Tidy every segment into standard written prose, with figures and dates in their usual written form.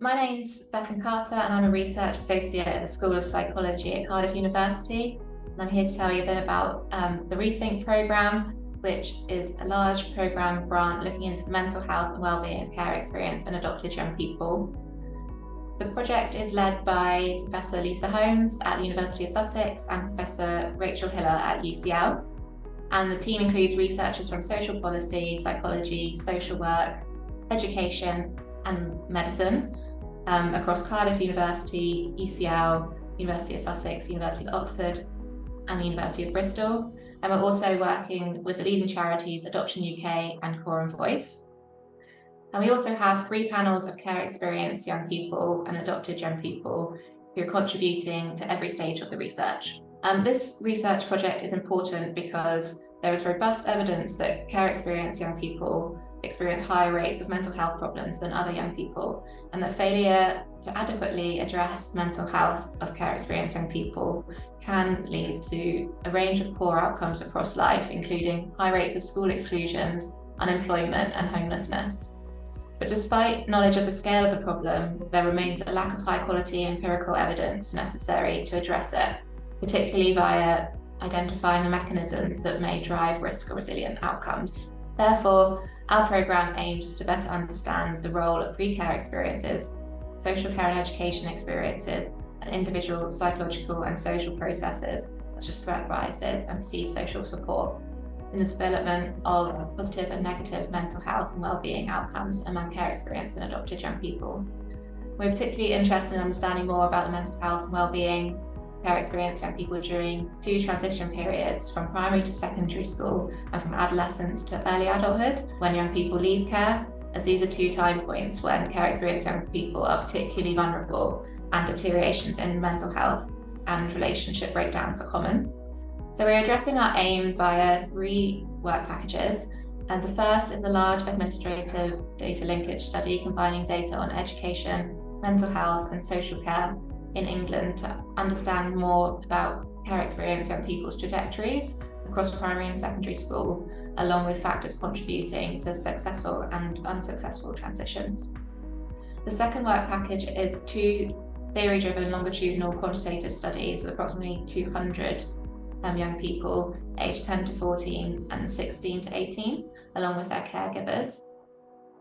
My name's Bethan Carter and I'm a research associate at the School of Psychology at Cardiff University. And I'm here to tell you a bit about the ReThink programme, which is a large programme grant looking into the mental health and wellbeing of care experienced and adopted young people. The project is led by Professor Lisa Holmes at the University of Sussex and Professor Rachel Hiller at UCL. And the team includes researchers from social policy, psychology, social work, education and medicine across Cardiff University, UCL, University of Sussex, University of Oxford and the University of Bristol. And we're also working with the leading charities Adoption UK and Coram Voice. And we also have 3 panels of care experienced young people and adopted young people who are contributing to every stage of the research. This research project is important because there is robust evidence that care experienced young people experience higher rates of mental health problems than other young people, and that failure to adequately address mental health of care experienced young people can lead to a range of poor outcomes across life, including high rates of school exclusions, unemployment and homelessness. But despite knowledge of the scale of the problem, there remains a lack of high quality empirical evidence necessary to address it, particularly via identifying the mechanisms that may drive risk or resilient outcomes. Therefore, our programme aims to better understand the role of pre-care experiences, social care and education experiences, and individual psychological and social processes, such as threat biases and perceived social support, in the development of positive and negative mental health and wellbeing outcomes among care experienced and adopted young people. We're particularly interested in understanding more about the mental health and wellbeing care experienced young people during 2 transition periods, from primary to secondary school and from adolescence to early adulthood, when young people leave care, as these are 2 time points when care experienced young people are particularly vulnerable and deteriorations in mental health and relationship breakdowns are common. So we're addressing our aim via 3 work packages, and the first is the large administrative data linkage study combining data on education, mental health and social care in England to understand more about care experienced young people's trajectories across primary and secondary school, along with factors contributing to successful and unsuccessful transitions. The second work package is 2 theory-driven longitudinal quantitative studies with approximately 200 young people aged 10 to 14 and 16 to 18, along with their caregivers.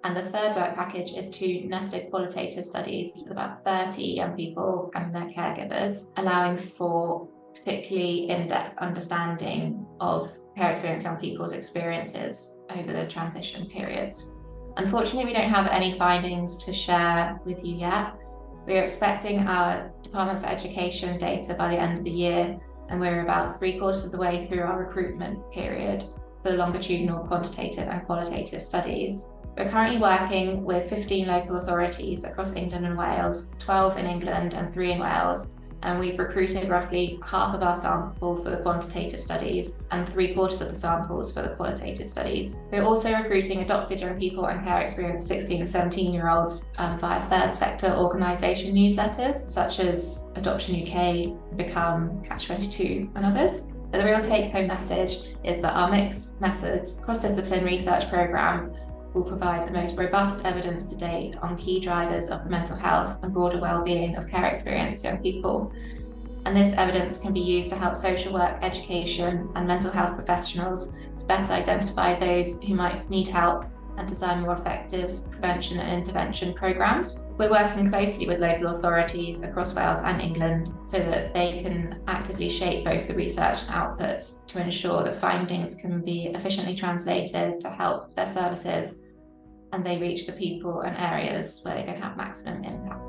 And the third work package is 2 nested qualitative studies with about 30 young people and their caregivers, allowing for particularly in-depth understanding of care experienced young people's experiences over the transition periods. Unfortunately, we don't have any findings to share with you yet. We are expecting our Department for Education data by the end of the year, and we're about 3/4 of the way through our recruitment period for the longitudinal quantitative and qualitative studies. We're currently working with 15 local authorities across England and Wales, 12 in England and 3 in Wales, and we've recruited roughly half of our sample for the quantitative studies and 3/4 of the samples for the qualitative studies. We're also recruiting adopted young people and care experienced 16 and 17-year-olds via third sector organisation newsletters, such as Adoption UK, Become, Catch22 and others. But the real take-home message is that our mixed methods cross-discipline research programme will provide the most robust evidence to date on key drivers of the mental health and broader wellbeing of care experienced young people. And this evidence can be used to help social work, education and mental health professionals to better identify those who might need help and design more effective prevention and intervention programmes. We're working closely with local authorities across Wales and England so that they can actively shape both the research and outputs to ensure that findings can be efficiently translated to help their services and they reach the people and areas where they can have maximum impact.